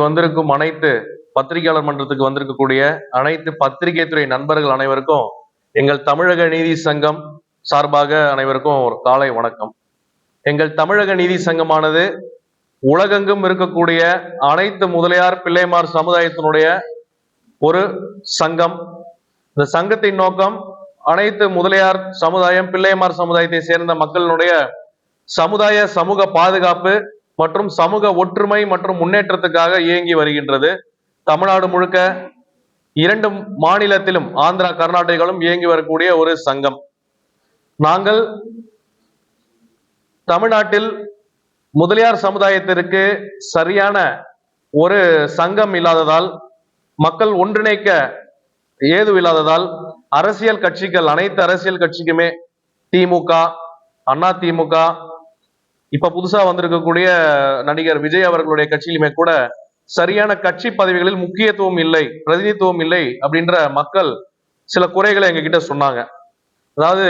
வந்திருக்கும் அனைத்து பத்திரிகையாளர் மன்றத்துக்கு வந்திருக்கக்கூடிய அனைத்து பத்திரிகை துறை நண்பர்கள் அனைவருக்கும் எங்கள் தமிழக நீதி சங்கம் சார்பாக அனைவருக்கும் ஒரு காலை வணக்கம். எங்கள் தமிழக நீதி சங்கமானது உலகெங்கும் இருக்கக்கூடிய அனைத்து முதலியார் பிள்ளைமார் சமுதாயத்தினுடைய ஒரு சங்கம். இந்த சங்கத்தின் நோக்கம் அனைத்து முதலியார் சமுதாயம் பிள்ளைமார் சமுதாயத்தை சேர்ந்த மக்களினுடைய சமுதாய சமூக பாதுகாப்பு மற்றும் சமூக ஒற்றுமை மற்றும் முன்னேற்றத்துக்காக இயங்கி வருகின்றது. தமிழ்நாடு முழுக்க 2 மாநிலத்திலும் ஆந்திரா கர்நாடகாவிலும் இயங்கி வரக்கூடிய ஒரு சங்கம். நாங்கள் தமிழ்நாட்டில் முதலியார் சமுதாயத்திற்கு சரியான ஒரு சங்கம் இல்லாததால், மக்கள் ஒன்றிணைக்க ஏது இல்லாததால், அரசியல் கட்சிகள் அனைத்து அரசியல் கட்சிக்குமே திமுக, அண்ணா திமுக, இப்ப புதுசா வந்திருக்கக்கூடிய நடிகர் விஜய் அவர்களுடைய கட்சியிலுமே கூட சரியான கட்சி பதவிகளில் முக்கியத்துவம் இல்லை, பிரதிநிதித்துவம் இல்லை அப்படின்ற மக்கள் சில குறைகளை எங்ககிட்ட சொன்னாங்க. அதாவது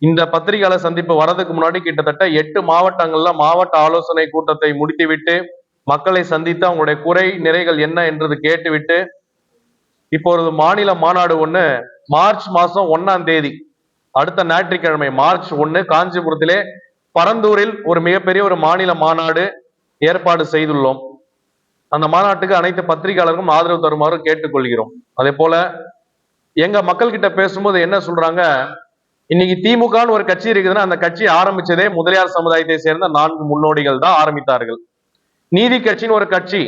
இந்த பத்திரிகையாளர் சந்திப்பு வரதுக்கு முன்னாடி கிட்டத்தட்ட 8 மாவட்டங்கள்ல மாவட்ட ஆலோசனை கூட்டத்தை முடித்துவிட்டு மக்களை சந்தித்து அவங்களுடைய குறை நிறைகள் என்ன என்றது கேட்டுவிட்டு இப்போ ஒரு மாநில மாநாடு ஒண்ணு மார்ச் மாசம் 1ஆம் தேதி அடுத்த ஞாயிற்றுக்கிழமை மார்ச் 1 காஞ்சிபுரத்திலே பரந்தூரில் ஒரு மிகப்பெரிய ஒரு மாநில மாநாடு ஏற்பாடு செய்துள்ளோம். அந்த மாநாட்டுக்கு அனைத்து பத்திரிகையாளர்களும் ஆதரவு தருமாறு கேட்டுக்கொள்கிறோம். அதே போல எங்க மக்கள் கிட்ட பேசும்போது என்ன சொல்றாங்க, இன்னைக்கு திமுகன்னு ஒரு கட்சி இருக்குதுன்னா அந்த கட்சி ஆரம்பிச்சதே முதலியார் சமுதாயத்தை சேர்ந்த 4 முன்னோடிகள் தான் ஆரம்பித்தார்கள். நீதி கட்சின்னு ஒரு கட்சி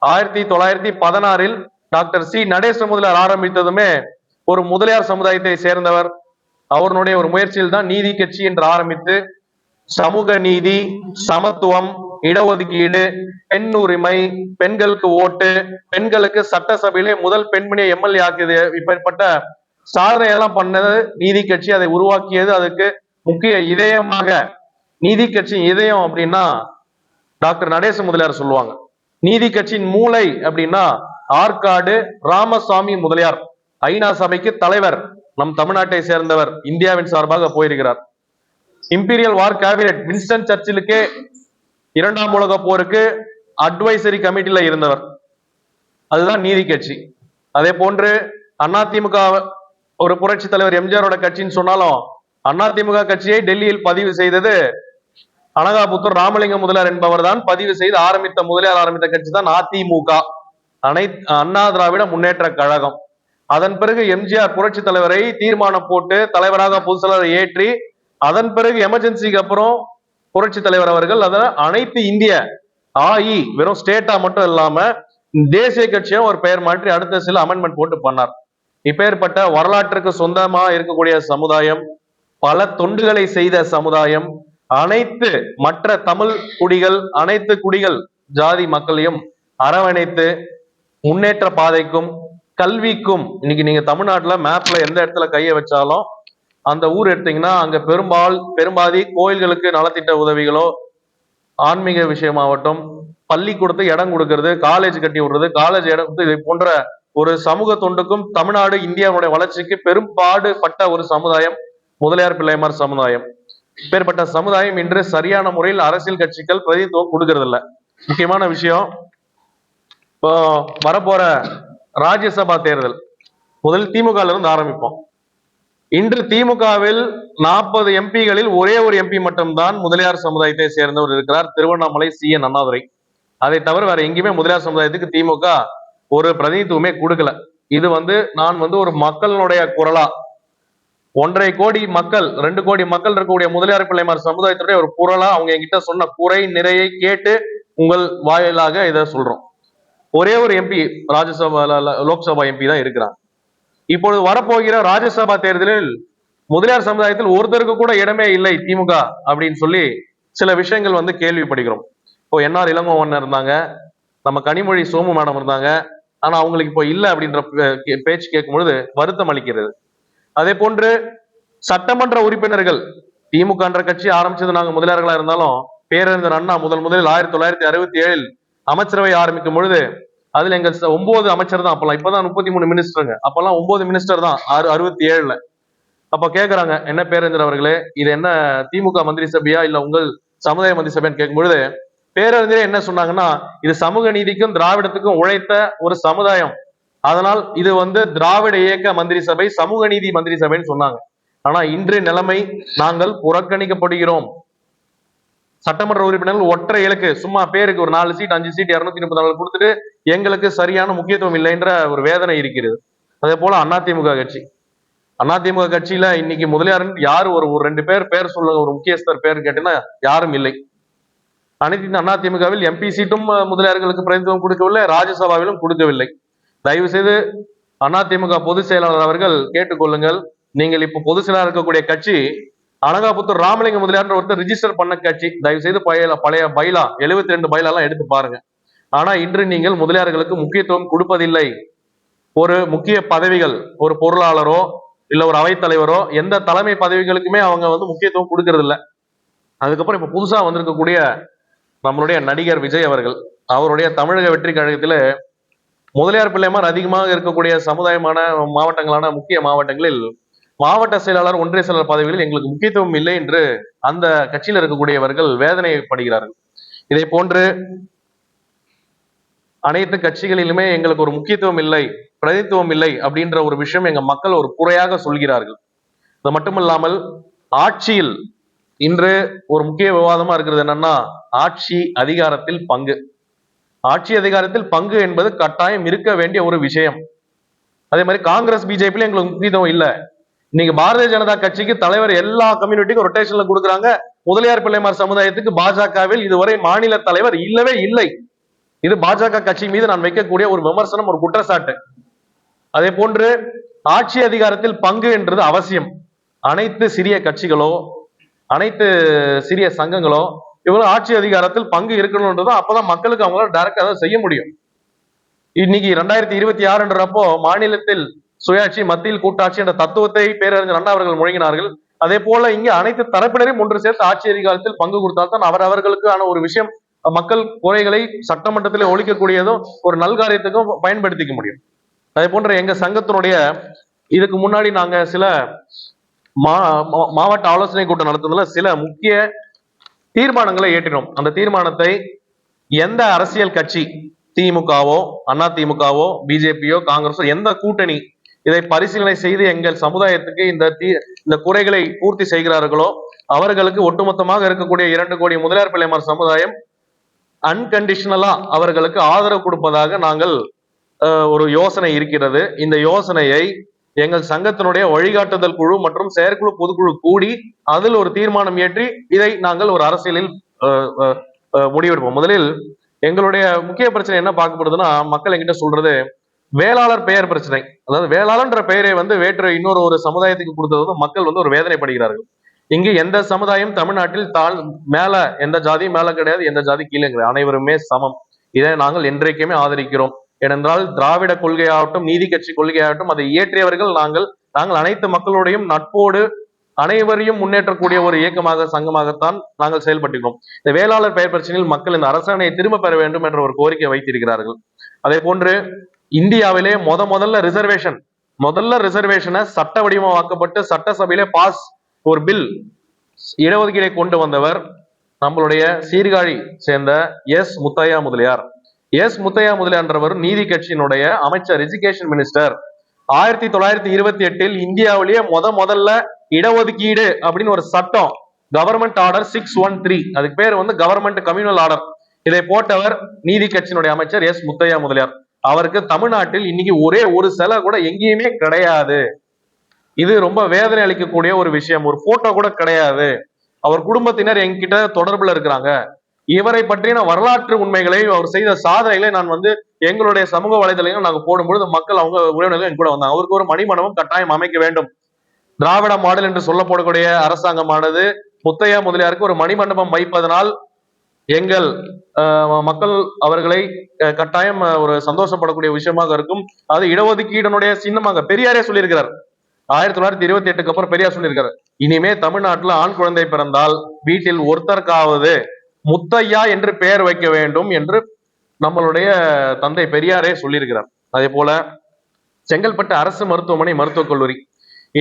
1916 டாக்டர் சி நடேச முதலியார் ஆரம்பித்ததுமே ஒரு முதலியார் சமுதாயத்தை சேர்ந்தவர். அவருடைய ஒரு முயற்சியில் தான் நீதி கட்சி என்று ஆரம்பித்து சமூக நீதி, சமத்துவம், இடஒதுக்கீடு, பெண் உரிமை, பெண்களுக்கு ஓட்டு, பெண்களுக்கு சட்டசபையிலே முதல் பெண்மணியை எம்எல்ஏ ஆக்கியது, இப்படிப்பட்ட சாதனையெல்லாம் பண்ணது நீதி கட்சி. அதை உருவாக்கியது, அதுக்கு முக்கிய இதயமாக நீதி கட்சியின் இதயம் அப்படின்னா டாக்டர் நடேச முதலியார் சொல்லுவாங்க. நீதி கட்சியின் மூளை அப்படின்னா ஆற்காடு ராமசாமி முதலியார், ஐநா சபைக்கு தலைவர், நம் தமிழ்நாட்டை சேர்ந்தவர், இந்தியாவின் சார்பாக போயிருக்கிறார். இம்பீரியல் வார் கேபினட் வின்ஸ்டன் சர்ச்சிலுக்கே 2ஆம் உலக போருக்கு அட்வைசரி கமிட்டியில இருந்தவர். அதுதான் நீதி கட்சி. அதே போன்று அதிமுக ஒரு புரட்சி தலைவர் எம்ஜிஆரோட கட்சின்னு சொன்னாலும் அதிமுக கட்சியை டெல்லியில் பதிவு செய்தது அனகாபுத்தூர் ராமலிங்க முதலியார் என்பவர் தான் பதிவு செய்து முதலியார் ஆரம்பித்த கட்சி தான் அதிமுக, அண்ணா திராவிட முன்னேற்ற கழகம். அதன் பிறகு எம்ஜிஆர் புரட்சி தலைவரை தீர்மானம் போட்டு தலைவராக பொதுச்செயலாளர் ஏற்றி அதன் பிறகு எமர்ஜென்சிக்கு அப்புறம் புரட்சி தலைவர் அவர்கள் அதனை அனைத்து இந்திய வெறும் ஸ்டேட்டா மட்டும் இல்லாம தேசிய கட்சியும் ஒரு பெயர் மாற்றி அடுத்த சில அமெண்ட்மெண்ட் போட்டு பண்ணார். இப்பேற்பட்ட வரலாற்றுக்கு சொந்தமா இருக்கக்கூடிய சமுதாயம், பல தொண்டுகளை செய்த சமுதாயம், அனைத்து மற்ற தமிழ் குடிகள், அனைத்து குடிகள் ஜாதி மக்களையும் அரவணைத்து முன்னேற்ற பாதைக்கும் கல்விக்கும், இன்னைக்கு நீங்க தமிழ்நாட்டுல மேப்ல எந்த இடத்துல கையை வச்சாலும் அந்த ஊர் எடுத்தீங்கன்னா அங்க பெரும்பாதி கோயில்களுக்கு நலத்திட்ட உதவிகளோ, ஆன்மீக விஷயமாகட்டும், பள்ளிக்கூடத்து இடம் கொடுக்கறது, காலேஜ் கட்டி விடுறது, காலேஜ் இடம், இதை போன்ற ஒரு சமூக தொண்டுக்கும் தமிழ்நாடு இந்தியாவுடைய வளர்ச்சிக்கு பெரும்பாடுபட்ட ஒரு சமுதாயம் முதலியார் பிள்ளைமார் சமுதாயம். இப்பேற்பட்ட சமுதாயம் இன்று சரியான முறையில் அரசியல் கட்சிகள் பிரதித்துவம் கொடுக்கறது இல்லை. முக்கியமான விஷயம், இப்போ வரப்போற ராஜ்யசபா தேர்தல் முதல் திமுக இருந்து ஆரம்பிப்போம். இன்று திமுகவில் 40 எம்பிகளில் ஒரே ஒரு எம்பி மட்டும்தான் முதலியார் சமுதாயத்தை சேர்ந்தவர் இருக்கிறார், திருவண்ணாமலை CN அண்ணாதுரை. அதை தவிர வேற எங்கேயுமே முதலியார் சமுதாயத்துக்கு திமுக ஒரு பிரதிநிதித்துவமே கொடுக்கல. இது நான் ஒரு மக்களுடைய குரலா 1.5 கோடி மக்கள் 2 கோடி மக்கள் இருக்கக்கூடிய முதலியார் பிள்ளைமார் சமுதாயத்துடைய ஒரு குரலா அவங்க என்கிட்ட சொன்ன குறை நிறையை கேட்டு உங்கள் வாயிலாக இதை சொல்றோம். ஒரே ஒரு எம்பி ராஜ்யசபா லோக்சபா எம்பி தான் இருக்கிறாங்க. இப்பொழுது வரப்போகிற ராஜ்யசபா தேர்தலில் முதலியார் சமுதாயத்தில் ஒருத்தருக்கு கூட இடமே இல்லை திமுக அப்படின்னு சொல்லி சில விஷயங்கள் கேள்விப்படுகிறோம். இப்போ NR இளங்கோவன் இருந்தாங்க, நம்ம கனிமொழி சோமு மேடம் இருந்தாங்க, ஆனா அவங்களுக்கு இப்போ இல்லை அப்படின்ற பேச்சு கேட்கும் பொழுது வருத்தம் அளிக்கிறது. அதே போன்று சட்டமன்ற உறுப்பினர்கள், திமுக என்ற கட்சி ஆரம்பிச்சது நாங்க முதலியார்களா இருந்தாலும் பேரறிஞர் அண்ணா முதலில் 1967 அமைச்சரவை ஆரம்பிக்கும் பொழுது அதுல எங்க 9 அமைச்சர் தான், அப்பெல்லாம் இப்பதான் 33 மினிஸ்டருங்க, அப்பெல்லாம் 9 மினிஸ்டர் தான் 67. அப்ப கேக்குறாங்க, என்ன பேரறிஞர் அவர்களே, இது என்ன திமுக மந்திரி சபையா இல்ல உங்கள் சமுதாய மந்திரி சபையான்னு கேட்கும் பொழுது பேரறிஞர் என்ன சொன்னாங்கன்னா, இது சமூக நீதிக்கும் திராவிடத்துக்கும் உழைத்த ஒரு சமுதாயம், அதனால் இது திராவிட இயக்க மந்திரி சபை, சமூக நீதி மந்திரி சபைன்னு சொன்னாங்க. ஆனா இன்று நிலைமை, நாங்கள் புறக்கணிக்கப்படுகிறோம். சட்டமன்ற உறுப்பினர்கள் ஒற்றை இலக்கு, சும்மா பேருக்கு ஒரு 4 சீட் 5 சீட் 234 கொடுத்துட்டு எங்களுக்கு சரியான முக்கியத்துவம் இல்லை என்ற ஒரு வேதனை இருக்கிறது. அதே போல அதிமுக கட்சியில இன்னைக்கு முதலியார் யாரு ஒரு 2 பேர் சொல்லுங்க, ஒரு முக்கியஸ்தர் பேர் கேட்டீங்கன்னா யாரும் இல்லை. அனைத்து இந்த அதிமுகவில் எம்பி சீட்டும் முதலியார்களுக்கு பிரதிநிதித்துவம் கொடுக்கவில்லை, ராஜ்யசபாவிலும் கொடுக்கவில்லை. தயவு செய்து அதிமுக பொதுச் செயலாளர் அவர்கள் கேட்டுக்கொள்ளுங்கள். நீங்கள் இப்ப பொதுச் செயலாளர் இருக்கக்கூடிய கட்சி அனகாபுத்தூர் ராமலிங்க முதலியார் ஒருத்தர் ரிஜிஸ்டர் பண்ண கட்சி. தயவு செய்து பழைய பைலா 72 பைலா எல்லாம் எடுத்து பாருங்க. ஆனா இன்று நீங்கள் முதலியார்களுக்கு முக்கியத்துவம் கொடுப்பதில்லை. ஒரு முக்கிய பதவிகள், ஒரு பொருளாளரோ இல்ல ஒரு அவைத்தலைவரோ, எந்த தலைமை பதவிகளுக்குமே அவங்க முக்கியத்துவம் கொடுக்கறது இல்லை. அதுக்கப்புறம் இப்ப புதுசா வந்திருக்கக்கூடிய நம்மளுடைய நடிகர் விஜய் அவர்கள், அவருடைய தமிழக வெற்றி கழகத்தில முதலியார் பிள்ளைமார் அதிகமாக இருக்கக்கூடிய சமுதாயமான மாவட்டங்களான முக்கிய மாவட்டங்களில் மாவட்ட செயலாளர், ஒன்றிய செயலாளர் பதவிகளில் எங்களுக்கு முக்கியத்துவம் இல்லை என்று அந்த கட்சியில் இருக்கக்கூடியவர்கள் வேதனைப்படுகிறார்கள். இதை போன்று அனைத்து கட்சிகளிலுமே எங்களுக்கு ஒரு முக்கியத்துவம் இல்லை, பிரதித்துவம் இல்லை அப்படின்ற ஒரு விஷயம் எங்க மக்கள் ஒரு குறையாக சொல்கிறார்கள். அது மட்டுமில்லாமல் ஆட்சியில் இன்று ஒரு முக்கிய விவாதமா இருக்கிறது என்னன்னா, ஆட்சி அதிகாரத்தில் பங்கு. ஆட்சி அதிகாரத்தில் பங்கு என்பது கட்டாயம் இருக்க வேண்டிய ஒரு விஷயம். அதே மாதிரி காங்கிரஸ் பிஜேபியில எங்களுக்கு முக்கியத்துவம் இல்லை. இன்னைக்கு பாரதிய ஜனதா கட்சிக்கு தலைவர் எல்லா கம்யூனிட்டிக்கும் ரொட்டேஷன்ல கொடுக்குறாங்க. முதலியார் பிள்ளைமார் சமுதாயத்துக்கு பாஜகவில் இதுவரை மாநில தலைவர் இல்லவே இல்லை. இது பாஜக கட்சி மீது நான் வைக்கக்கூடிய ஒரு விமர்சனம், ஒரு குற்றச்சாட்டு. அதே போன்று ஆட்சி அதிகாரத்தில் பங்கு என்றது அவசியம். அனைத்து சிறிய கட்சிகளோ, அனைத்து சிறிய சங்கங்களோ இவ்வளவு ஆட்சி அதிகாரத்தில் பங்கு இருக்கணும்ன்றது அப்பதான் மக்களுக்கு அவங்களால டைரக்டா செய்ய முடியும். இன்னைக்கு 2026 மாநிலத்தில் சுயாட்சி, மத்தியில் கூட்டாட்சி என்ற தத்துவத்தை பேரறிஞர் அண்ணா அவர்கள் முழங்கினார்கள். அதே போல இங்க அனைத்து தரப்பினரையும் ஒன்று சேர்த்து ஆட்சி அதிகாரத்தில் பங்கு கொடுத்தால்தான் அவர்களுக்கான ஒரு விஷயம், மக்கள் குறைகளை சட்டமன்றத்தில் ஒழிக்கக்கூடியதும் ஒரு நல்காரியத்துக்கும் பயன்படுத்திக்க முடியும். அதே போன்ற எங்க சங்கத்தினுடைய இதுக்கு முன்னாடி நாங்க சில மாவட்ட ஆலோசனை கூட்டம் நடத்துறதுல சில முக்கிய தீர்மானங்களை ஏற்றினோம். அந்த தீர்மானத்தை எந்த அரசியல் கட்சி, திமுகவோ அதிமுகவோ பிஜேபியோ காங்கிரஸோ எந்த கூட்டணி இதை பரிசீலனை செய்து எங்கள் சமுதாயத்துக்கு இந்த குறைகளை பூர்த்தி செய்கிறார்களோ அவர்களுக்கு ஒட்டுமொத்தமாக இருக்கக்கூடிய 2 கோடி முதலியார் பிள்ளைமார் சமுதாயம் அன்கண்டிஷனலா அவர்களுக்கு ஆதரவு கொடுப்பதாக நாங்கள் ஒரு யோசனை இருக்கிறது. இந்த யோசனையை எங்கள் சங்கத்தினுடைய வழிகாட்டுதல் குழு மற்றும் செயற்குழு பொதுக்குழு கூடி அதில் ஒரு தீர்மானம் ஏற்றி இதை நாங்கள் ஒரு அரசியலில் முடிவெடுப்போம். முதலில் எங்களுடைய முக்கிய பிரச்சனை என்ன பார்க்கப்படுதுன்னா, மக்கள் எங்கிட்ட சொல்றது வேளாளர் பெயர் பிரச்சனை. அதாவது வேளாளர்ன்ற பெயரை வேற்று இன்னொரு ஒரு சமுதாயத்துக்கு கொடுத்தது மக்கள் ஒரு வேதனைப்படுகிறார்கள். இங்கு எந்த சமுதாயம் தமிழ்நாட்டில் மேல எந்த ஜாதி மேல கிடையாது, எந்த ஜாதி கீழே கிடையாது, அனைவருமே சமம். இதை நாங்கள் என்றைக்குமே ஆதரிக்கிறோம். ஏனென்றால் திராவிட கொள்கையாகட்டும், நீதி கட்சி கொள்கையாகட்டும், அதை இயற்றியவர்கள் நாங்கள் அனைத்து மக்களுடையும் நட்போடு அனைவரையும் முன்னேற்றக்கூடிய ஒரு இயக்கமாக, சங்கமாகத்தான் நாங்கள் செயல்பட்டுகிறோம். இந்த வேளாளர் பெயர் பிரச்சனையில் மக்கள் இந்த அரசாணையை திரும்ப பெற வேண்டும் என்ற ஒரு கோரிக்கை வைத்திருக்கிறார்கள். அதே போன்று இந்தியாவிலே முதல்ல ரிசர்வேஷனை சட்ட வடிவமாக்கப்பட்டு சட்டசபையிலே பாஸ் ஒரு பில் இடஒதுக்கீடை கொண்டு வந்தவர் நம்மளுடைய சீர்காழி சேர்ந்த முத்தையா முதலியார். முத்தையா முதலியார்ன்றவர் நீதி கட்சியினுடைய அமைச்சர், எஜுகேஷன் மினிஸ்டர். 1928 இந்தியாவிலேயே முதல்ல இடஒதுக்கீடு அப்படின்னு ஒரு சட்டம், கவர்மெண்ட் ஆர்டர் 613, அதுக்கு பேர் கவர்மெண்ட் கம்யூனல் ஆர்டர், இதை போட்டவர் நீதி கட்சியினுடைய அமைச்சர் முத்தையா முதலியார். அவருக்கு தமிழ்நாட்டில் இன்னைக்கு ஒரே ஒரு சிலை கூட எங்கேயுமே கிடையாது. இது ரொம்ப வேதனை அளிக்கக்கூடிய ஒரு விஷயம். ஒரு போட்டோ கூட கிடையாது. அவர் குடும்பத்தினர் என்கிட்ட தொடர்புல இருக்கிறாங்க. இவரை பற்றின வரலாற்று உண்மைகளை, அவர் செய்த சாதனைகளை நான் எங்களுடைய சமூக வலைதளங்கள் நாங்க போடும்பொழுது மக்கள் அவங்க உறவினர்கள் என் கூட வந்தாங்க. அவருக்கு ஒரு மணிமண்டபம் கட்டாயம் அமைக்க வேண்டும். திராவிட மாடல் என்று சொல்லப்படக்கூடிய அரசாங்கமானது முத்தையா முதலியாருக்கு ஒரு மணிமண்டபம் வைப்பதனால் எங்கள் மக்கள் அவர்களை கட்டாயம் ஒரு சந்தோஷப்படக்கூடிய விஷயமாக இருக்கும். அது இடஒதுக்கீடனுடைய சின்னமாக பெரியாரே சொல்லியிருக்கிறார். 1928 அப்புறம் பெரியார் சொல்லியிருக்காரு, இனிமே தமிழ்நாட்டுல ஆண் குழந்தை பிறந்தால் வீட்டில் ஒருத்தருக்காவது முத்தையா என்று பெயர் வைக்க வேண்டும் என்று நம்மளுடைய தந்தை பெரியாரே சொல்லியிருக்கிறார். அதே போல செங்கல்பட்டு அரசு மருத்துவமனை மருத்துவக் கல்லூரி,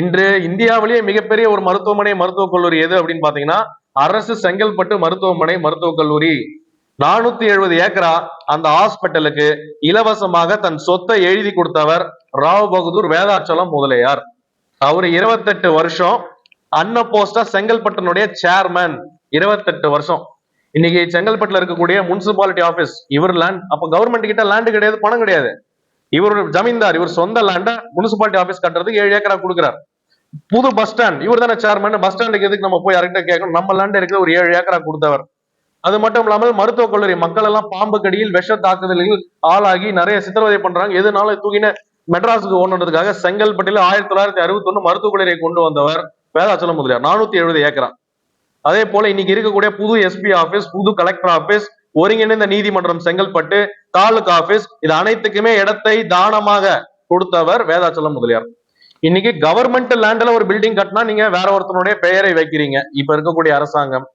இன்று இந்தியாவிலேயே மிகப்பெரிய ஒரு மருத்துவமனை மருத்துவக் கல்லூரி எது அப்படின்னு பாத்தீங்கன்னா அரசு செங்கல்பட்டு மருத்துவமனை மருத்துவக் கல்லூரி. 470 ஏக்கரா அந்த ஹாஸ்பிட்டலுக்கு இலவசமாக தன் சொத்தை எழுதி கொடுத்தவர் ராவ் பகதூர் வேதாச்சலம் முதலியார். அவரு 28 வருஷம் அன்னபோஸ்டா செங்கல்பட்டினுடைய சேர்மன். 28 வருஷம். இன்னைக்கு செங்கல்பட்டுல இருக்கக்கூடிய முனிசிபாலிட்டி ஆபீஸ் இவர் லேண்ட். அப்ப கவர்மெண்ட் கிட்ட லேண்ட் கிடையாது, பணம் கிடையாது. இவர் ஜமீன்தார். இவர் சொந்த லேண்ட முனிசிபாலிட்டி ஆபீஸ் கட்டுறதுக்கு 7 ஏக்கரா கொடுக்குறார். புது பஸ் ஸ்டாண்ட் இவர் தானே சேர்மன். பஸ் ஸ்டாண்டுக்கு எதுக்கு நம்ம போய் யார்கிட்ட கேட்கணும்? நம்ம லேண்ட் இருக்கிற ஒரு 7 ஏக்கரா கொடுத்தவர். அது மட்டும் இல்லாமல் மருத்துவக் கல்லூரி மக்கள் எல்லாம் பாம்பு கடியில் விஷ தாக்குதலில் ஆளாகி நிறைய சித்திரவதை பண்றாங்க. எதுனாலும் தூக்கின மெட்ராஸுக்கு ஓடுறதுக்காக செங்கல்பட்டில் 1961 மருத்துவக் கல்லூரியை கொண்டு வந்தவர் வேதாச்சலம் முதலியார். 470 ஏக்கரா. அதே போல இன்னைக்கு இருக்கக்கூடிய புது எஸ்பி ஆபீஸ், புது கலெக்டர் ஆபீஸ், ஒருங்கிணைந்த நீதிமன்றம் செங்கல்பட்டு, தாலுகா ஆபீஸ், இது அனைத்துக்குமே இடத்தை தானமாக கொடுத்தவர் வேதாச்சலம் முதலியார். இன்னைக்கு கவர்மெண்ட் லேண்ட்ல ஒரு பில்டிங் கட்டினா நீங்க வேற ஒருத்தனுடைய பெயரை வைக்கிறீங்க இப்ப இருக்கக்கூடிய அரசாங்கம்.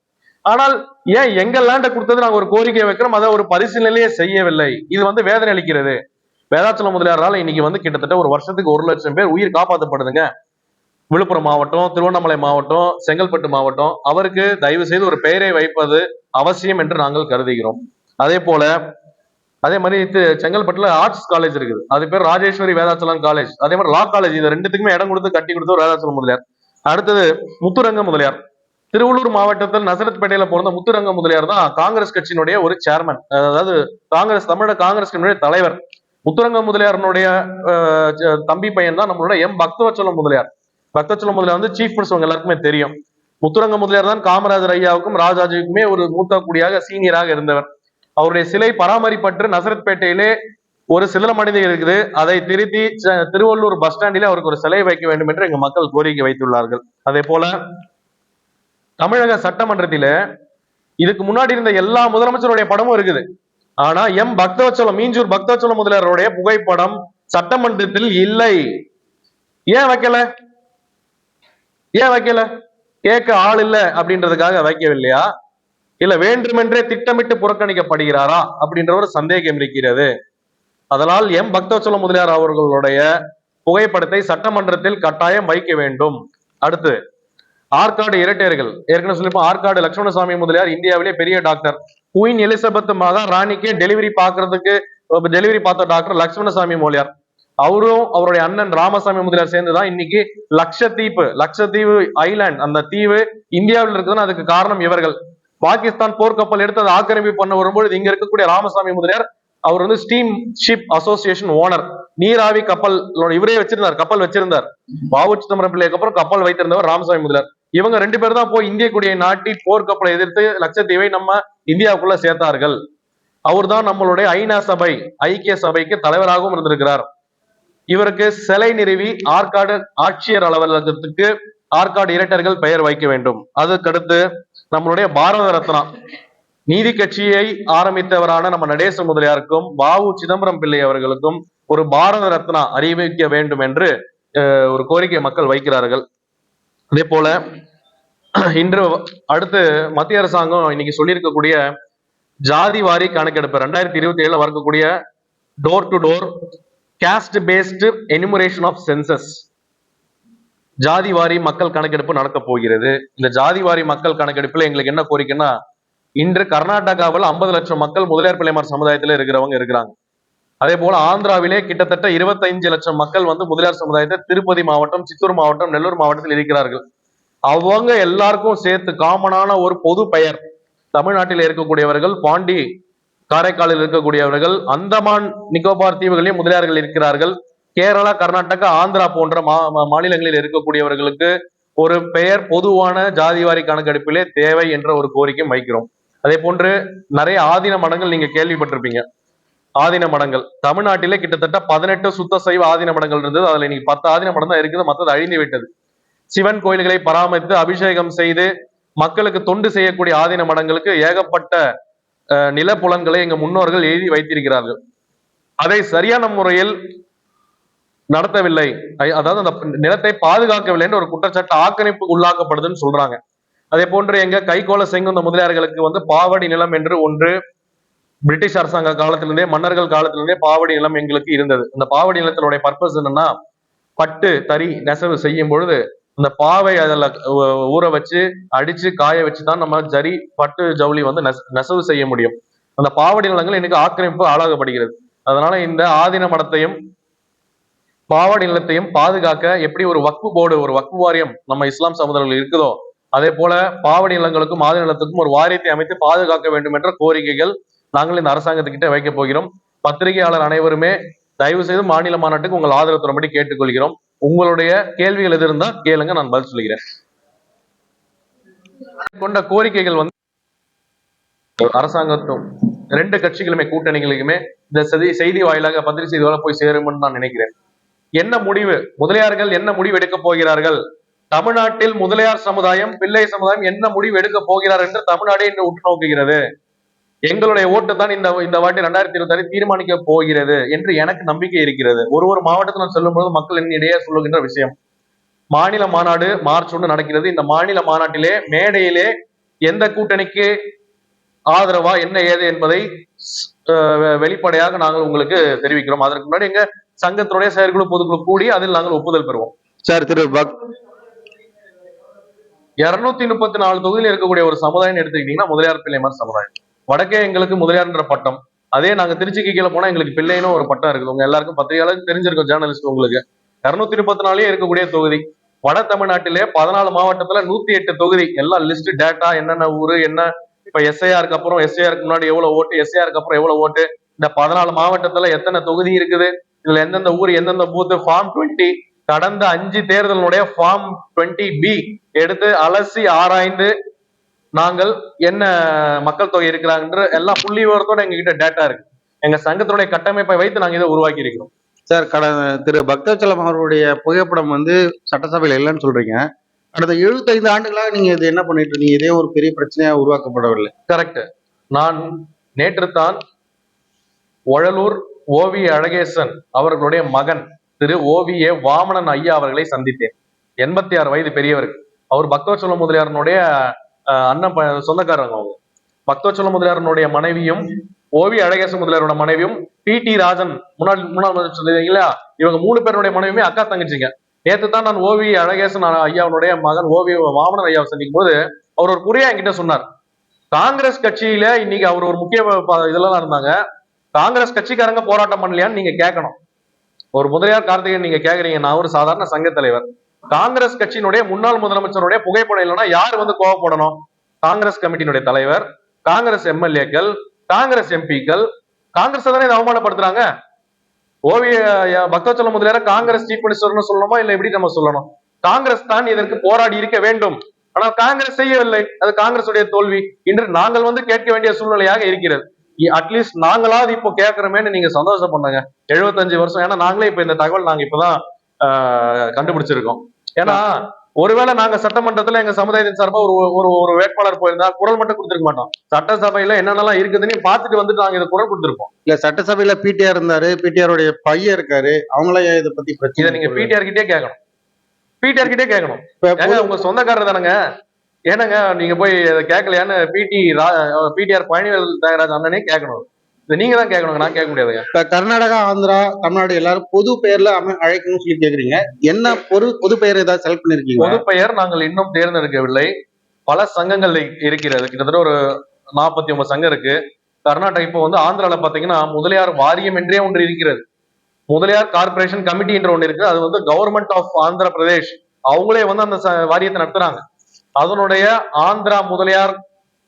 ஆனால் ஏன் எங்க லேண்ட கொடுத்தது நாங்க ஒரு கோரிக்கை வைக்கிறோம், அதை ஒரு பரிசீலனையே செய்யவில்லை. இது வேதனை அளிக்கிறது. வேதாச்சலம் முதலியாரால் இன்னைக்கு கிட்டத்தட்ட ஒரு வருஷத்துக்கு 1 லட்சம் பேர் உயிர் காப்பாற்றப்படுதுங்க. விழுப்புரம் மாவட்டம், திருவண்ணாமலை மாவட்டம், செங்கல்பட்டு மாவட்டம். அவருக்கு தயவு செய்து ஒரு பெயரை வைப்பது அவசியம் என்று நாங்கள் கருதுகிறோம். அதே மாதிரி செங்கல்பட்டுல ஆர்ட்ஸ் காலேஜ் இருக்குது. அது பேர் ராஜேஸ்வரி வேதாச்சலம் காலேஜ். அதே மாதிரி லா காலேஜ். இது ரெண்டுத்துக்குமே இடம் கொடுத்து கட்டி கொடுத்தவர் வேதாச்சலம் முதலியார். அடுத்தது முத்துரங்க முதலியார். திருவள்ளூர் மாவட்டத்தில் நசரத்பேட்டையில பிறந்த முத்துரங்க முதலியார் தான் காங்கிரஸ் கட்சியினுடைய ஒரு சேர்மன். அதாவது தமிழக காங்கிரஸ் கட்சியினுடைய தலைவர். முத்துரங்க முதலியாரனுடைய தம்பி பையன் தான் நம்மளோட பக்தவச்சலம் முதலியார். பக்தவச்சலம் முதலியார் சீஃப் மினிஸ்டர் எல்லாருக்குமே தெரியும். முத்துரங்க முதலியார் தான் காமராஜர் ஐயாவுக்கும் ராஜாஜிக்குமே ஒரு மூத்த குடியாக சீனியராக இருந்தவர். அவருடைய சிலை பராமரிப்பற்று நசரத்பேட்டையிலே ஒரு சிதிலமடைந்து இருக்குது. அதை திருத்தி திருவள்ளூர் பஸ் ஸ்டாண்டிலே அவருக்கு ஒரு சிலை வைக்க வேண்டும் என்று எங்க மக்கள் கோரிக்கை வைத்துள்ளார்கள். அதே போல தமிழக சட்டமன்றத்தில இதுக்கு முன்னாடி இருந்த எல்லா முதலமைச்சருடைய படமும் இருக்குது. ஆனா பக்தவச்சலம், மீஞ்சூர் பக்தவச்சலம் முதலியாருடைய புகைப்படம் சட்டமன்றத்தில் இல்லை. ஏன் வைக்கல? கேட்க ஆள் இல்ல அப்படின்றதுக்காக வைக்கவில்லையா? இல்ல வேண்டுமென்றே திட்டமிட்டு புறக்கணிக்கப்படுகிறாரா அப்படின்ற ஒரு சந்தேகம் இருக்கிறது. அதனால் பக்தவச்சலம் முதலியார் அவர்களுடைய புகைப்படத்தை சட்டமன்றத்தில் கட்டாயம் வைக்க வேண்டும். அடுத்து ஆற்காடு இரட்டையர்கள். ஏற்கனவே சொல்லிப்போம். ஆற்காடு லட்சுமணசாமி முதலியார் இந்தியாவிலே பெரிய டாக்டர். குயின் எலிசபெத் மகா ராணிக்கு டெலிவரி பார்த்த டாக்டர் லட்சுமணசாமி முதலியார். அவரும் அவருடைய அண்ணன் ராமசாமி முதலியார் சேர்ந்துதான் இன்னைக்கு லட்சத்தீவு ஐலாண்ட், அந்த தீவு இந்தியாவில் இருக்குதுன்னு அதுக்கு காரணம் இவர்கள். பாகிஸ்தான் போர்க்கப்பல் எடுத்து அதை ஆக்கிரமிப்பு பண்ண வரும்போது இங்க இருக்கக்கூடிய ராமசாமி முதலியார் அவர் ஸ்டீம் ஷிப் அசோசியேஷன் ஓனர். நீராவி கப்பல் இவரே கப்பல் வச்சிருந்தார். வாவு சிதம்பரம் பிள்ளைக்கு அப்புறம் கப்பல் வைத்திருந்தவர் ராமசாமி முதலியார். இவங்க 2 பேர் தான் போய் இந்திய கொடியை நாட்டி போர்க்கப்பலை எதிர்த்து லட்சத்தீவை நம்ம இந்தியாவுக்குள்ள சேர்த்தார்கள். அவர் தான் நம்மளுடைய ஐக்கிய சபைக்கு தலைவராகவும் இருந்திருக்கிறார். இவருக்கு சிலை நிறுவி ஆற்காடு ஆட்சியர் அலுவலகத்துக்கு ஆற்காடு இரட்டர்கள் பெயர் வைக்க வேண்டும். அதுக்கடுத்து நம்மளுடைய பாரத ரத்னா நீதி கட்சியை ஆரம்பித்தவரான நம்ம நடேச முதலியாருக்கும் வாவு சிதம்பரம் பிள்ளை அவர்களுக்கும் ஒரு பாரத ரத்னா அறிவிக்க வேண்டும் என்று ஒரு கோரிக்கை மக்கள் வைக்கிறார்கள். அதே போல இன்று அடுத்து மத்திய அரசாங்கம் இன்னைக்கு சொல்லியிருக்கக்கூடிய ஜாதி வாரி கணக்கெடுப்பு 2027 வரக்கூடிய door to door caste based enumeration of census, ஜாதி வாரி மக்கள் கணக்கெடுப்பு நடக்க போகிறது. இந்த ஜாதி வாரி மக்கள் கணக்கெடுப்புல எங்களுக்கு என்ன கோரிக்கைன்னா, இன்று கர்நாடகாவில் 50 லட்சம் மக்கள் முதலியார் பிள்ளைமார் சமுதாயத்துல இருக்கிறாங்க. அதே போல ஆந்திராவிலே கிட்டத்தட்ட 25 லட்சம் மக்கள் முதலியார் சமுதாயத்தை திருப்பதி மாவட்டம், சித்தூர் மாவட்டம், நெல்லூர் மாவட்டத்தில் இருக்கிறார்கள். அவங்க எல்லாருக்கும் சேர்த்து காமனான ஒரு பொது பெயர். தமிழ்நாட்டில் இருக்கக்கூடியவர்கள், பாண்டி காரைக்காலில் இருக்கக்கூடியவர்கள், அந்தமான் நிக்கோபார் தீவுகளிலும் முதலியார்கள் இருக்கிறார்கள். கேரளா, கர்நாடகா, ஆந்திரா போன்ற மாநிலங்களில் இருக்கக்கூடியவர்களுக்கு ஒரு பெயர் பொதுவான ஜாதிவாரி கணக்கெடுப்பிலே தேவை என்ற ஒரு கோரிக்கை வைக்கிறோம். அதே போன்று நிறைய ஆதீன மடங்கள் நீங்க கேள்விப்பட்டிருப்பீங்க. ஆதீன மடங்கள் தமிழ்நாட்டிலே கிட்டத்தட்ட 18 சுத்த சைவ ஆதீன மடங்கள் இருந்தது. அதுல இன்னைக்கு 10 ஆதீன மடம் தான் இருக்குது, மற்றது அழிந்து விட்டது. சிவன் கோயில்களை பராமரித்து அபிஷேகம் செய்து மக்களுக்கு தொண்டு செய்யக்கூடிய ஆதீன மடங்களுக்கு ஏகப்பட்ட நிலப்புலன்களை எங்க முன்னோர்கள் எழுதி வைத்திருக்கிறார்கள். அதை சரியான முறையில் நடத்தவில்லை, அதாவது அந்த நிலத்தை பாதுகாக்கவில்லை என்று ஒரு குற்றச்சாட்டு ஆக்கிரமிப்பு உள்ளாக்கப்படுதுன்னு சொல்றாங்க. அதே போன்று எங்க கைகோல செங்குந்த முதலியார்களுக்கு பாவடி நிலம் என்று ஒன்று பிரிட்டிஷ் அரசாங்க காலத்திலிருந்தே, மன்னர்கள் காலத்திலிருந்தே பாவடி நிலம் எங்களுக்கு இருந்தது. அந்த பாவடி நிலத்தினுடைய பர்பஸ் என்னன்னா, பட்டு தறி நெசவு செய்யும் பொழுது அந்த பாவை அதில் ஊற வச்சு அடிச்சு காய வச்சுதான் நம்ம ஜரி பட்டு ஜவுளி நெசவு செய்ய முடியும். அந்த பாவடி நிலங்கள் இன்னைக்கு ஆக்கிரமிப்பு ஆளாகப்படுகிறது. அதனால இந்த ஆதீன மடத்தையும் பாவடி நிலத்தையும் பாதுகாக்க எப்படி ஒரு வக்ஃபு போர்டு, ஒரு வக்ஃபு வாரியம் நம்ம இஸ்லாம் சமுதாயத்தில் இருக்குதோ, அதே போல பாவடி நிலங்களுக்கும் ஆதீன நிலத்துக்கும் ஒரு வாரியத்தை அமைத்து பாதுகாக்க வேண்டும் என்ற கோரிக்கைகள் நாங்கள் இந்த அரசாங்கத்துக்கிட்ட வைக்க போகிறோம். பத்திரிகையாளர் அனைவருமே தயவு செய்து மாநில மாநாட்டுக்கு உங்கள் ஆதரவு தரும்படி கேட்டுக்கொள்கிறோம். உங்களுடைய கேள்விகள் எது இருந்தா கேளுங்க, நான் பதில் சொல்கிறேன். கொண்ட கோரிக்கைகள் வந்து அரசாங்கத்தும் 2 கட்சிகளுமே கூட்டணிகளுக்குமே இந்த செய்தி வாயிலாக, பத்திரிகை செய்தி வாயிலாக போய் சேரும்னு நான் நினைக்கிறேன். என்ன முடிவு முதலியார்கள் என்ன முடிவு எடுக்க போகிறார்கள், தமிழ்நாட்டில் முதலியார் சமுதாயம், பிள்ளை சமுதாயம் என்ன முடிவு எடுக்க போகிறார் என்று தமிழ்நாடே இன்று உற்று நோக்குகிறது. எங்களுடைய ஓட்டு தான் இந்த வாட்டி 2026 தீர்மானிக்க போகிறது என்று எனக்கு நம்பிக்கை இருக்கிறது. ஒரு மாவட்டத்தில் நான் சொல்லும் போது மக்கள் என்னிடையே சொல்லுகின்ற விஷயம், மாநில மாநாடு மார்ச் 1 நடக்கிறது. இந்த மாநில மாநாட்டிலே மேடையிலே எந்த கூட்டணிக்கு ஆதரவா என்ன ஏது என்பதை வெளிப்படையாக நாங்கள் உங்களுக்கு தெரிவிக்கிறோம். அதற்கு முன்னாடி எங்க சங்கத்தினுடைய செயற்குழு பொதுக்குழு கூடி அதில் நாங்கள் ஒப்புதல் பெறுவோம். சார், திரு 234 தொகுதியில் இருக்கக்கூடிய ஒரு சமுதாயம் எடுத்துக்கிட்டீங்கன்னா முதலியார் பிள்ளைமார் சமுதாயம். வடக்கே எங்களுக்கு முதலியார்ன்ற பட்டம், அதே நாங்க திருச்சிக்கு கீழே போனா எங்களுக்கு பிள்ளைன்னு ஒரு பட்டம் இருக்குது. உங்க எல்லாருக்கும் பத்திரிகையாளருக்கு தெரிஞ்சிருக்கும், ஜேர்னலிஸ்ட் உங்களுக்கு. 234 இருக்கக்கூடிய தொகுதி. வட தமிழ்நாட்டிலே 14 மாவட்டத்துல 108 தொகுதி. எல்லாம் லிஸ்ட் டேட்டா, என்னென்ன ஊரு, என்ன இப்ப எஸ்ஐஆருக்கு அப்புறம், எஸ்ஐஆருக்கு முன்னாடி எவ்வளவு ஓட்டு, எஸ்ஐஆருக்கு அப்புறம் எவ்வளவு ஓட்டு, இந்த 14 மாவட்டத்துல எத்தனை தொகுதி இருக்குது, இதுல எந்தெந்த ஊர், எந்தெந்த பூத்து, ஃபார்ம் 20 கடந்த 5 தேர்தலுடைய ஃபார்ம் 20B எடுத்து அலசி ஆராய்ந்து நாங்கள் என்ன மக்கள் தொகை இருக்கிறாங்க எல்லாம் புள்ளி விவரத்தோட எங்க கிட்ட டேட்டா இருக்கு. எங்க சங்கத்தினுடைய கட்டமைப்பை வைத்து நாங்க இதை உருவாக்கி இருக்கிறோம். சார், திரு பக்தவச்சலம் அவருடைய புகைப்படம் வந்து சட்டசபையில் இல்லைன்னு சொல்றீங்க. கடந்த 75 ஆண்டுகளாக நீங்க இது என்ன பண்ணிட்டு இருக்கீங்க? இதே ஒரு பெரிய பிரச்சனையா உருவாக்கப்படவில்லை. கரெக்ட். நான் நேற்று தான் ஒழலூர் ஓவி அழகேசன் அவர்களுடைய மகன் திரு ஓவிய வாமனன் ஐயா அவர்களை சந்தித்தேன். 86 வயது பெரியவர். அவர் பக்தவச்சலம் முதலியாரனுடைய அண்ணன் சொந்தக்காரங்க. அவங்க பக்தவச்சலம் முதலியாரனுடைய மனைவியும் ஓவி அழகேசன் முதலியாரோட மனைவியும் டி ராஜன் முன்னாள் சொல்லுவீங்களா, இவங்க 3 பேருடைய மனைவியுமே அக்கா தங்கச்சிங்க. நேற்று தான் நான் ஓவி அழகேசன் ஐயாவுடைய மகன் ஓவி வாமனன் ஐயாவை சந்திக்கும் போது அவர் ஒரு குறியா என்கிட்ட சொன்னார். காங்கிரஸ் கட்சியில இன்னைக்கு அவர் ஒரு முக்கிய இதெல்லாம் இருந்தாங்க. காங்கிரஸ் கட்சிக்காரங்க போராட்டம் பண்ணலையான்னு நீங்க கேட்கணும். ஒரு முதலியார் கார்த்திகேயன் நீங்க கேக்குறீங்க, நான் ஒரு சாதாரண சங்க தலைவர். காங்கிரஸ் கட்சியினுடைய முன்னாள் முதலமைச்சருடைய புகைப்படம் இல்லைன்னா யாரு வந்து கோவப்படணும்? காங்கிரஸ் கமிட்டியினுடைய தலைவர், காங்கிரஸ் எம்எல்ஏக்கள், காங்கிரஸ் எம்பிக்கள். காங்கிரஸ் தானே இதை அவமானப்படுத்துறாங்க. ஓவிய பக்தவச்சலம் முதலியார காங்கிரஸ் சீஃப் மினிஸ்டர்னு சொல்லணுமா, இல்ல எப்படி நம்ம சொல்லணும்? காங்கிரஸ் தான் இதற்கு போராடி இருக்க வேண்டும். ஆனால் காங்கிரஸ் செய்யவில்லை. அது காங்கிரஸ் உடைய தோல்வி. இன்று நாங்கள் வந்து கேட்க வேண்டிய சூழ்நிலையாக இருக்கிறது. அட்லீஸ்ட் நாங்களாவது இப்போ கேட்கிறோமேன்னு நீங்க சந்தோஷம் பண்ணுங்க. 75 வருஷம். ஏன்னா நாங்களே இப்ப இந்த தகவல் நாங்க இப்பதான் கண்டுபிடிச்சிருக்கோம். ஏன்னா ஒருவேளை நாங்க சட்டமன்றத்துல எங்க சமுதாயத்தின் சார்பா ஒரு வேட்பாளர் போயிருந்தா குரல் மட்டும் கொடுத்திருக்க மாட்டோம். சட்டசபையில என்னென்னலாம் இருக்குதுன்னு பார்த்துட்டு வந்துட்டு நாங்க இதை குரல் கொடுத்திருப்போம். இல்ல, சட்டசபையில பிடிஆர் இருந்தாரு, பிடிஆருடைய பையன் இருக்காரு, அவங்களே இதை பத்தி பிரச்சனை. இதை நீங்க பிடிஆர் கிட்டே கேட்கணும். பிடிஆர் கிட்டே கேட்கணும். உங்க சொந்தக்காரர் தானங்க. ஏன்னாங்க நீங்க போய் கேட்கலையான்னு பிடிஆர் பழனிவேல் தியாகராஜ் அண்ணனே கேட்கணும். நீங்க தான் கேட்கணும், நான் கேட்க முடியாதுங்க. இப்ப கர்நாடகா, ஆந்திரா, தமிழ்நாடு எல்லாரும் பொது பெயர்ல அழைக்கணும்னு சொல்லி கேக்குறீங்க. என்ன பொது பெயர் ஏதாவது செலக்ட் பண்ணிருக்கீங்க? பொது பெயர் நாங்கள் இன்னும் தேர்ந்தெடுக்கவில்லை. பல சங்கங்கள் இருக்கிறது. கிட்டத்தட்ட ஒரு 49 சங்கம் இருக்கு. கர்நாடகா இப்போ வந்து ஆந்திரால பாத்தீங்கன்னா முதலியார் வாரியம் என்றே ஒன்று இருக்கிறது. முதலியார் கார்பரேஷன் கமிட்டி என்ற ஒன்று இருக்கு. அது வந்து கவர்மெண்ட் ஆஃப் ஆந்திர பிரதேஷ் அவங்களே வந்து அந்த வாரியத்தை நடத்துறாங்க. அதனுடைய ஆந்திரா முதலியார்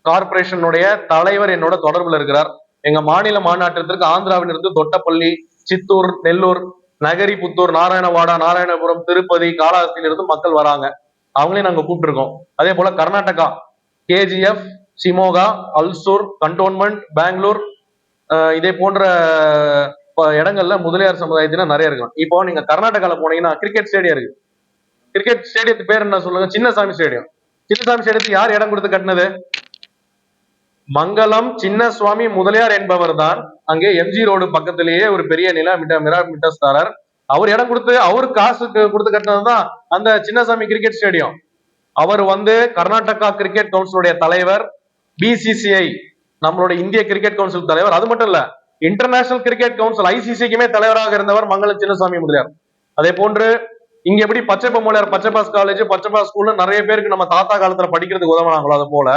கார்பரேஷனுடைய தலைவர் என்னோட தொடர்புல இருக்கிறார். எங்க மாநில மாநாட்டத்திற்கு ஆந்திராவிலிருந்து தொட்டப்பள்ளி, சித்தூர், நெல்லூர், நகரி, புத்தூர், நாராயணவாடா, நாராயணபுரம், திருப்பதி, காளஹஸ்தியிலிருந்து மக்கள் வராங்க. அவங்களையும் நாங்க கூப்பிட்டுருக்கோம். அதே போல கர்நாடகா கேஜிஎஃப், சிமோகா, அல்சூர், கண்டோன்மெண்ட், பெங்களூர், இதே போன்ற இடங்கள்ல முதலியார் சமுதாயத்தினர் நிறைய இருக்கும். இப்போ நீங்க கர்நாடகால போனீங்கன்னா கிரிக்கெட் ஸ்டேடியம் இருக்கு. கிரிக்கெட் ஸ்டேடியத்து பேர் என்ன சொல்லுங்க? சின்னசாமி ஸ்டேடியம். சின்னசாமி ஸ்டேடியத்துக்கு யார் இடம் கொடுத்து கட்டினது? மங்களம் சின்னசுவாமி முதலியார் என்பவர் தான். அங்கே எம்ஜி ரோடு பக்கத்திலேயே ஒரு பெரிய மிட்டாஸ்தாரர். அவர் இடம் கொடுத்து அவரு காசு கொடுத்து கட்டினதுதான் அந்த சின்னசாமி கிரிக்கெட் ஸ்டேடியம். அவர் வந்து கர்நாடகா கிரிக்கெட் கவுன்சிலுடைய தலைவர், பிசிசிஐ நம்மளுடைய இந்திய கிரிக்கெட் கவுன்சில் தலைவர். அது மட்டும் இல்ல, இன்டர்நேஷனல் கிரிக்கெட் கவுன்சில் ஐசிசிக்குமே தலைவராக இருந்தவர் மங்களம் சின்னசாமி முதலியார். அதே போன்று இங்க எப்படி பச்சைப்பாஸ் காலேஜ், பச்சைப்பாஸ் ஸ்கூல்ல நிறைய பேருக்கு நம்ம தாத்தா காலத்துல படிக்கிறதுக்கு உதவுனாங்களோ அது போல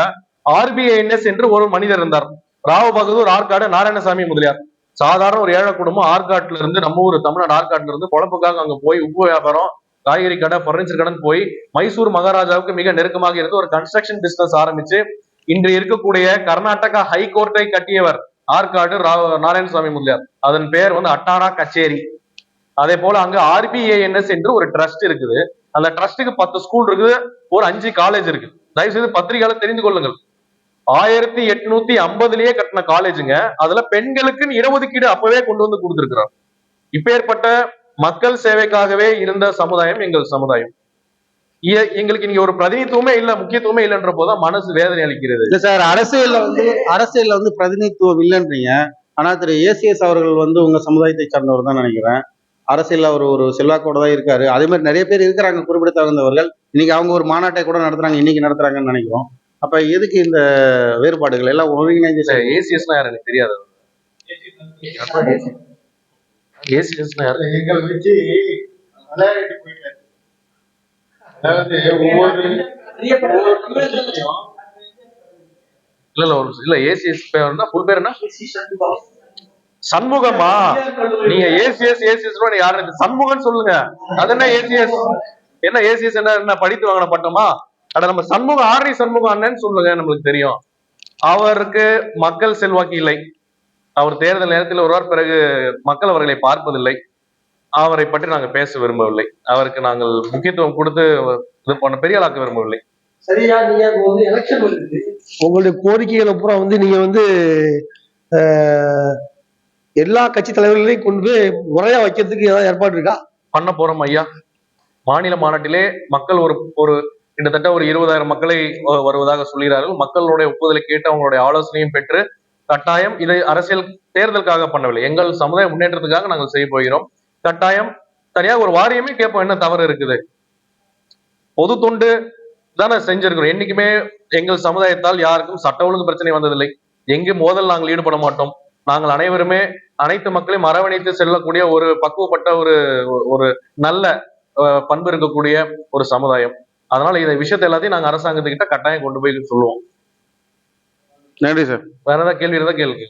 RBINS என்று ஒரு மனிதர் இருந்தார். ராவ் பகதூர் ஆற்காடு நாராயணசாமி முதலியார். சாதாரண ஒரு ஏழை குடும்பம் ஆற்காட்டுல இருந்து, நம்ம ஊர் தமிழ்நாடு ஆற்காட்டுல இருந்து பொழப்புக்காக அங்க போய் உப்பு வியாபாரம், காய்கறி கடை, பர்னிச்சர் கடன் போய் மைசூர் மகாராஜாவுக்கு மிக நெருக்கமாக இருந்து ஒரு கன்ஸ்ட்ரக்ஷன் பிசினஸ் ஆரம்பிச்சு இன்று இருக்கக்கூடிய கர்நாடகா ஹைகோர்ட்டை கட்டியவர் ஆற்காடு நாராயணசாமி முதலியார். அதன் பெயர் அட்டாரா கச்சேரி. அதே போல அங்க RBANS என்று ஒரு ட்ரஸ்ட் இருக்குது. அந்த ட்ரஸ்ட்டுக்கு 10 ஸ்கூல் இருக்குது, ஒரு 5 காலேஜ் இருக்கு. தயவு செய்து பத்திரிகையாளர் தெரிந்து கொள்ளுங்கள். 1850லயே கட்டின காலேஜுங்க. அதுல பெண்களுக்குன்னு இடஒதுக்கீடு அப்பவே கொண்டு வந்து கொடுத்திருக்கிறார். இப்பேற்பட்ட மக்கள் சேவைக்காகவே இருந்த சமுதாயம் எங்கள் சமுதாயம். எங்களுக்கு இங்க ஒரு பிரதிநிதித்துவமே இல்ல, முக்கியத்துவமே இல்லைன்ற போதுதான் மனசு வேதனை அளிக்கிறது. இல்ல சார், அரசியல்ல பிரதிநிதித்துவம் இல்லைன்றீங்க. ஆனா திரு ஏசிஎஸ் அவர்கள் உங்க சமுதாயத்தை சார்ந்தவர் தான் நினைக்கிறேன். அரசியல் அவர் ஒரு செல்வாக்கோட தான் இருக்காரு. அதே மாதிரி நிறைய பேர் இருக்கிறாங்க குறிப்பிடத்தகுந்தவர்கள். இன்னைக்கு அவங்க ஒரு மாநாட்டை கூட நடத்துறாங்க, இன்னைக்கு நடத்துறாங்கன்னு நினைக்கிறோம். அப்ப எதுக்கு இந்த வேறுபாடுகள் எல்லாம் ஒருங்கிணைந்து? ஏசிஎஸ்னா யாரு எனக்கு தெரியாது. ஏசிஎஸ்னா யாரு? எங்களை வச்சு விளையாடிட்டு போயிட்டாரு. அதாவது ஒவ்வொரு இல்ல ஏசிஎஸ் பேர் ஃபுல் பேர் என்ன? சண்முகமா? நீங்க ஏசிஎஸ் யாரு? சண்முகம் சொல்லுங்க. அது என்ன ஏசிஎஸ்? என்ன ஏசிஎஸ் என்ன படித்து வாங்கின பட்டமா? அட நம்ம சண்முகம், ஆர்டி சண்முகம் அண்ணன் சொல்லுங்க, நம்மளுக்கு தெரியும். அவருக்கு மக்கள் செல்வாக்கு இல்லை. அவர் தேர்தல் நேரத்தில் ஒருவர், பிறகு மக்கள் அவர்களை பார்ப்பதில்லை. அவரை பற்றி நாங்கள் பேச விரும்பவில்லை. அவருக்கு நாங்கள் முக்கியத்துவம் கொடுத்து இது பண்ண பெரிய ஆளாக்க விரும்பவில்லை. சரியா? நீங்க எலெக்ஷன் வருது, உங்களுடைய கோரிக்கைகளை பூரா நீங்க எல்லா கட்சி தலைவர்களையும் கொண்டு போய் முறையா வைக்கிறதுக்கு ஏதாவது ஏற்பாடு இருக்கா? பண்ண போறோம் ஐயா. மாநில மாநாட்டிலே மக்கள் ஒரு கிட்டத்தட்ட ஒரு 20,000 மக்களை வருவதாக சொல்கிறார்கள். மக்களுடைய ஒப்புதலை கேட்டு அவங்களுடைய ஆலோசனையும் பெற்று கட்டாயம் இதை அரசியல் தேர்தலுக்காக பண்ணவில்லை, எங்கள் சமுதாய முன்னேற்றத்துக்காக நாங்கள் செய்ய போகிறோம். கட்டாயம் தனியாக ஒரு வாரியமே கேட்போம், என்ன தவறு இருக்குது? பொது தொண்டு தானே செஞ்சிருக்கிறோம். என்னைக்குமே எங்கள் சமுதாயத்தால் யாருக்கும் சட்ட ஒழுங்கு பிரச்சனை வந்ததில்லை. எங்கும் மோதல் நாங்கள் ஈடுபட மாட்டோம். நாங்கள் அனைவருமே அனைத்து மக்களையும் அரவணைத்து செல்லக்கூடிய ஒரு பக்குவப்பட்ட ஒரு நல்ல பண்பு இருக்கக்கூடிய ஒரு சமுதாயம். அதனால இந்த விஷயத்தை எல்லாத்தையும் நாங்க அரசாங்கத்துக்கிட்ட கட்டாயம் கொண்டு போய் சொல்லுவோம். நன்றி சார். வேற ஏதாவது கேள்வி இருந்தா கேளுங்க.